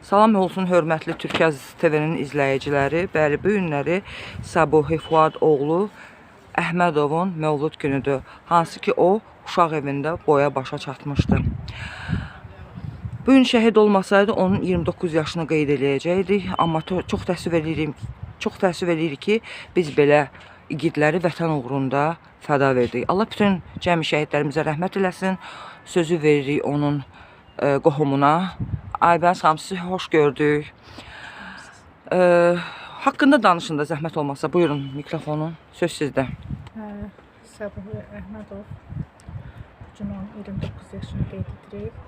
Salam olsun hörmətli Türkəz TV-nin izləyiciləri. Bəli, bu günləri Səbuhi Fuad oğlu Əhmədovun Mövlud günüdür. Hansı ki o uşaq evində boya başa çatmışdı. Bu gün şəhid olmasaydı onun 29 yaşını qeyd eləyəcəkdik. Amma çox təəssüf edirik ki biz belə igidləri vətən uğrunda fəda verdik. Allah bütün cəmi şəhidlərimizə rəhmət eləsin. Sözü veririk onun qohumuna. Aybəniz xanım, sizi hoş gördük. Haqqında danışın da zəhmət olmasa. Buyurun mikrofonun. Söz sizdə. Səbuhi Əhmədov bugün 29 yaşını qeyd edirik.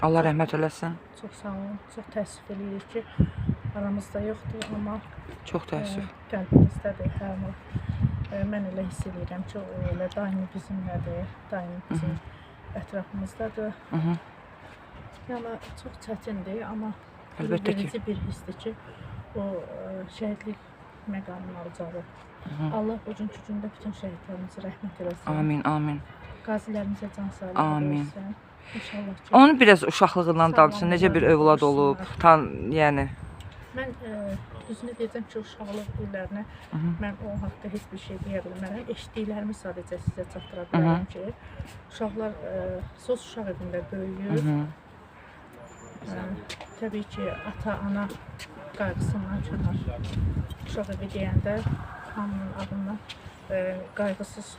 Allah rəhmət eləsin. Çox sağ olun. Çox təəssüf edirik ki aramızda yoxdur, amma çox təəssüf. Qəlbimizdədir hər an. Mən elə hiss edirəm ki, o elə daimi bizimlədir, daimi bizim ətrafımızdadır. Yəni çox çətindir, amma verici bir hissdir ki, o şəhidlik məqamını alacağı. Allah o günkü gündə bütün şəhidlərimizə rəhmət eləsin. Amin, amin. Qazilərimizə can sağlığı versin. İnşallah ki. Onun biraz uşaqlığından danışın, necə bir övlad olub, yəni. Mən düzünü deyəcəm ki, uşaqlıq illərinə mən o haqda heç bir şey deyə bilmərəm. Eşitdiklərimi sadəcə sizə çatdıra bilərəm ki, uşaqlar SOS uşaq evində böyüyür. Təbii ki, ata-ana qayğısından kənar uşaq evi deyəndə hamının adından qayğısız,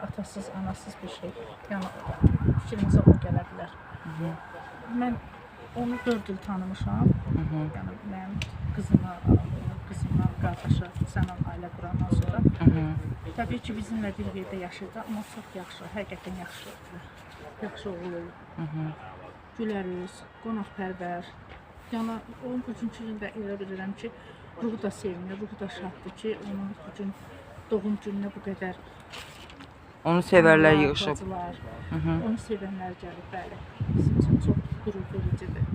atasız, anasız bir şey. Yəni fikrimizə o gələ bilər. Mən onu 4 il tanımışam. Yəni mənim qızıma, qardaşa, sənan ailə qurandan sonra. Təbii ki, bizimlə bir yerdə yaşayırdı, amma çox yaxşı, həqiqətən yaxşı. Yaxşı oğul olub. Gülərüz, qonaqpərvər. Yəni onun bugünkü gündə elə bilirəm ki, ruhu da sevinir, ruhu da şaddır ki, onun bugün doğum gününə bu qədər onu sevərlər yığışıb. Onu sevənlər gəlib, bəli. Bizim üçün çox qürur vericidir.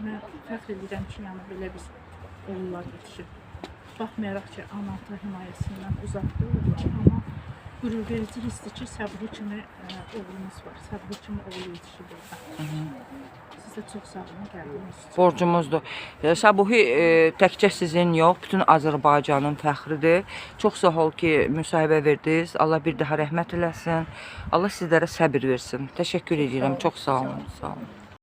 Mən fəxr edirəm ki, yəni belə biz oğullar yetişib. Baxmayaraq ki, ana-ata himayəsindən uzaqdır, amma qürur verici hissdir ki, Səbuhi kimi oğlumuz var, Səbuhi kimi oğlu yetişib orada. Sizə çox sağ olun, gəldiniz. Borcumuzdur. Səbuhi təkcə sizin yox, bütün Azərbaycanın fəxridir. Çox sağ ol ki, müsahibə verdiniz. Allah bir daha rəhmət eləsin. Allah sizlərə səbir versin. Təşəkkür edirəm. Çox sağ olun. Sağ olun.